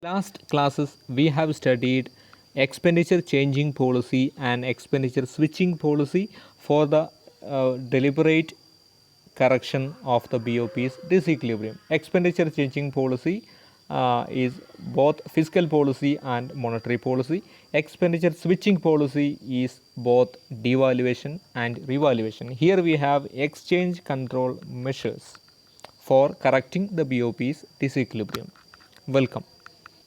Last classes we have studied expenditure changing policy and expenditure switching policy for the deliberate correction of the BOP's disequilibrium. Expenditure changing policy is both fiscal policy and monetary policy. Expenditure switching policy is both devaluation and revaluation. Here we have exchange control measures for correcting the BOP's disequilibrium. Welcome.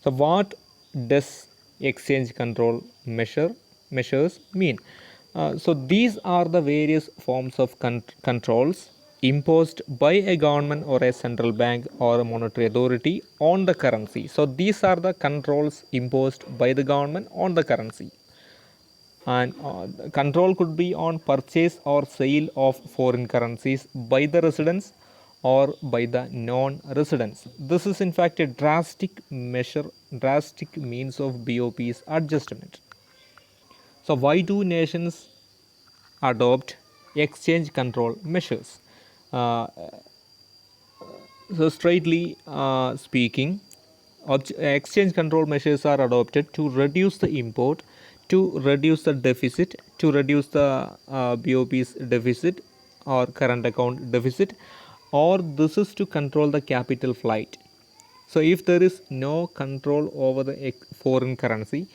So, what does exchange control measures mean? So, these are the various forms of controls imposed by a government or a central bank or a monetary authority on the currency. So, these are the controls imposed by the government on the currency. And control could be on purchase or sale of foreign currencies by the residents or by the non-residents. This is in fact a drastic means of BOP's adjustment. So why do nations adopt exchange control measures? Uh, so straightly speaking, exchange control measures are adopted to reduce the import, to reduce the deficit, to reduce the BOP's deficit or current account deficit, or this is to control the capital flight. So if there is no control over the foreign currency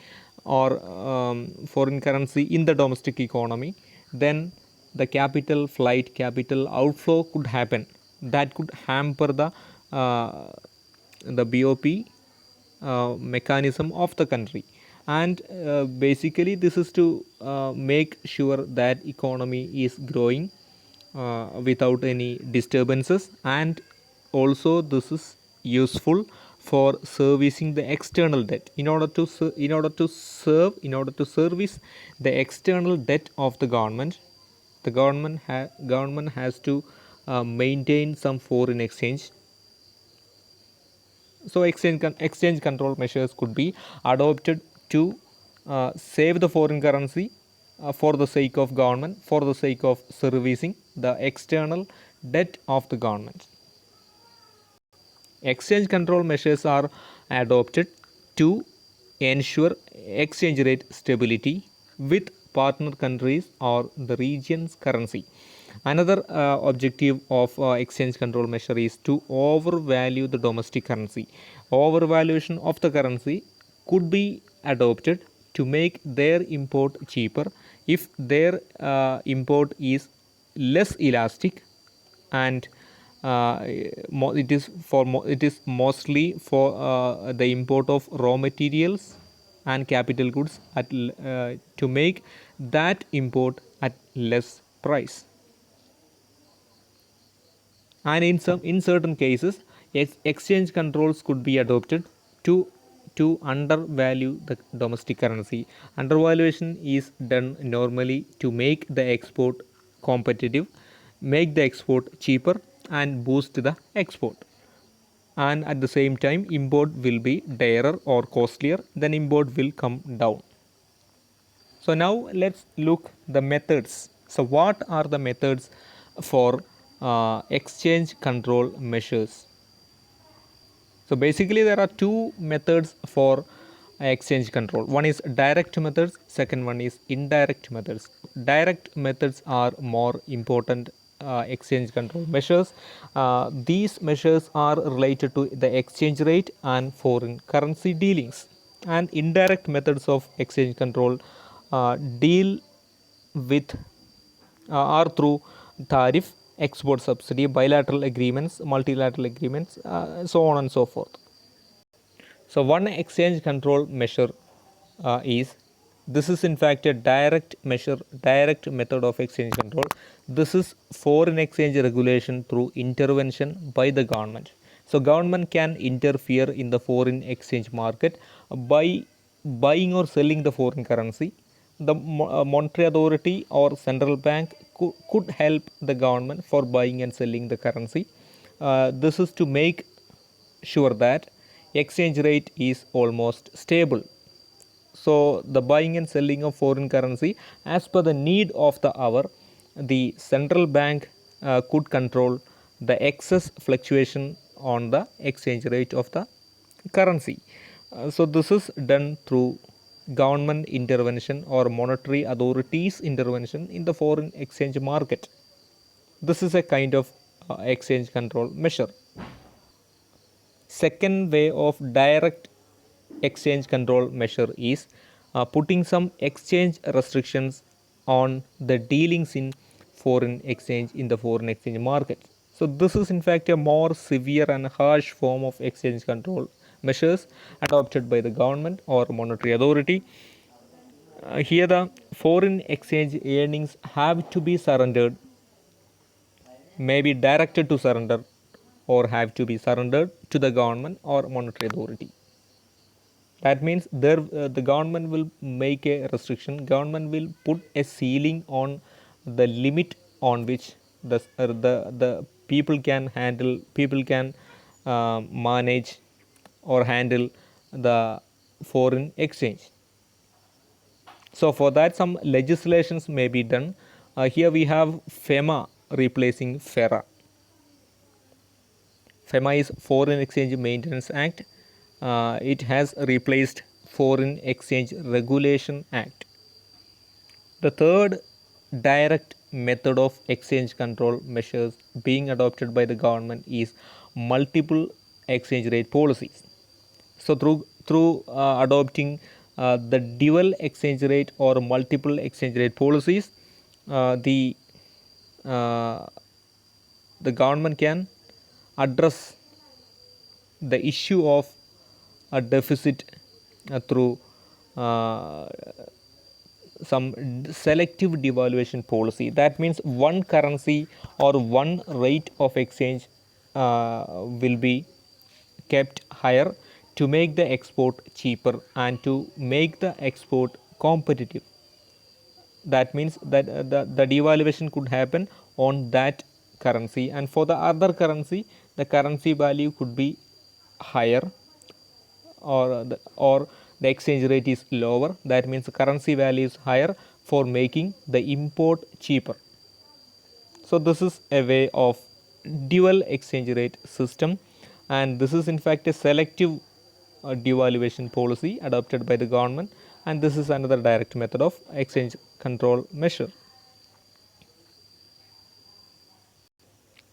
or foreign currency in the domestic economy, then the capital flight, capital outflow could happen. That could hamper the BOP mechanism of the country. And basically this is to make sure that economy is growing without any disturbances, and also this is useful for servicing the external debt. In order to service the external debt of the government, the government has to maintain some foreign exchange. So exchange control measures could be adopted to save the foreign currency for the sake of government, for the sake of servicing the external debt of the government. Exchange control measures are adopted to ensure exchange rate stability with partner countries or the region's currency. Another objective of exchange control measure is to overvalue the domestic currency. Overvaluation of the currency could be adopted to make their import cheaper if their import is less elastic, and it is mostly for the import of raw materials and capital goods to make that import at less price. And in certain cases, exchange controls could be adopted to undervalue the domestic currency. Undervaluation is done normally to make the export competitive, make the export cheaper, and boost the export. And at the same time, import will be dearer or costlier, then import will come down. So now let's look the methods. So what are the methods for exchange control measures? So basically there are two methods for exchange control. One is direct methods, second one is indirect methods. Direct methods are more important exchange control measures. These measures are related to the exchange rate and foreign currency dealings. And indirect methods of exchange control deal with are through tariff, export subsidy, bilateral agreements, multilateral agreements, so on and so forth. So one exchange control measure is, this is in fact a direct method of exchange control. This is foreign exchange regulation through intervention by the government. So government can interfere in the foreign exchange market by buying or selling the foreign currency. The monetary authority or central bank could help the government for buying and selling the currency. This is to make sure that exchange rate is almost stable. So the buying and selling of foreign currency as per the need of the hour, the central bank could control the excess fluctuation on the exchange rate of the currency. So this is done through government intervention or monetary authorities intervention in the foreign exchange market. This is a kind of exchange control measure. Second way of direct exchange control measure is putting some exchange restrictions on the dealings in the foreign exchange market. So this is in fact a more severe and harsh form of exchange control measures adopted by the government or monetary authority. Here the foreign exchange earnings have to be surrendered, may be directed to surrender, or have to be surrendered to the government or monetary authority. That means the government will make a restriction. Government will put a ceiling on the limit on which the people can handle, people can manage or handle the foreign exchange. So for that, some legislations may be done. Here we have FEMA replacing FERA. FEMA is Foreign Exchange Maintenance Act. It has replaced Foreign Exchange Regulation Act. The third direct method of exchange control measures being adopted by the government is multiple exchange rate policies. So through adopting the dual exchange rate or multiple exchange rate policies, uh, the government can address the issue of a deficit through uh, some selective devaluation policy. That means one currency or one rate of exchange will be kept higher to make the export cheaper and to make the export competitive. That means that the devaluation could happen on that currency, and for the other currency the currency value could be higher, or the exchange rate is lower. That means the currency value is higher for making the import cheaper. So this is a way of dual exchange rate system, and this is in fact a selective devaluation policy adopted by the government, and this is another direct method of exchange control measure.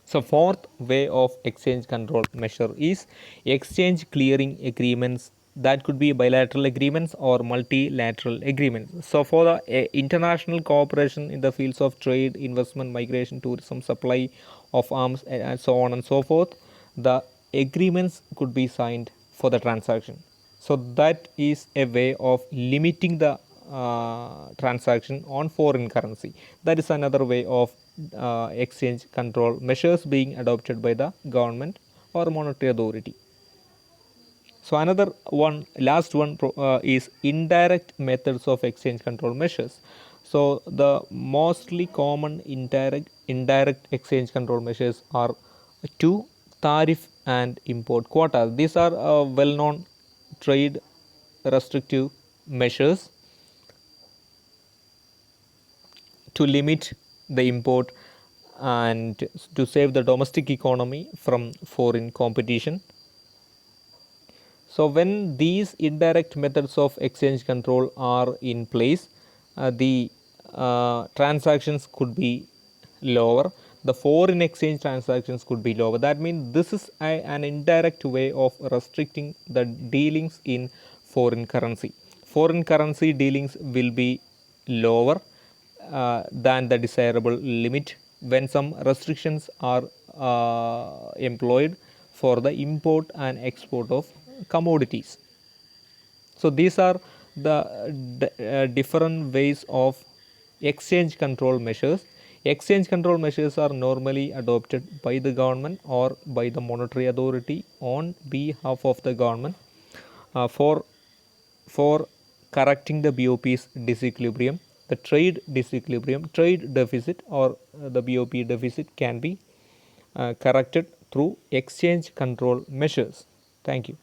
So fourth way of exchange control measure is exchange clearing agreements. That could be bilateral agreements or multilateral agreements. So for the international cooperation in the fields of trade, investment, migration, tourism, supply of arms, and so on and so forth, the agreements could be signed for the transaction. So that is a way of limiting the transaction on foreign currency. That is another way of exchange control measures being adopted by the government or monetary authority. So another one, last one is indirect methods of exchange control measures. So the mostly common indirect exchange control measures are two: tariff and import quotas. These are well-known trade restrictive measures to limit the import and to save the domestic economy from foreign competition. So when these indirect methods of exchange control are in place, the transactions could be lower. The foreign exchange transactions could be lower. That means this is an indirect way of restricting the dealings in foreign currency. Foreign currency dealings will be lower than the desirable limit when some restrictions are employed for the import and export of commodities. So these are the different ways of exchange control measures. Exchange control measures are normally adopted by the government or by the monetary authority on behalf of the government for correcting the BOP's disequilibrium. The trade disequilibrium, trade deficit, or the BOP deficit can be corrected through exchange control measures. Thank you.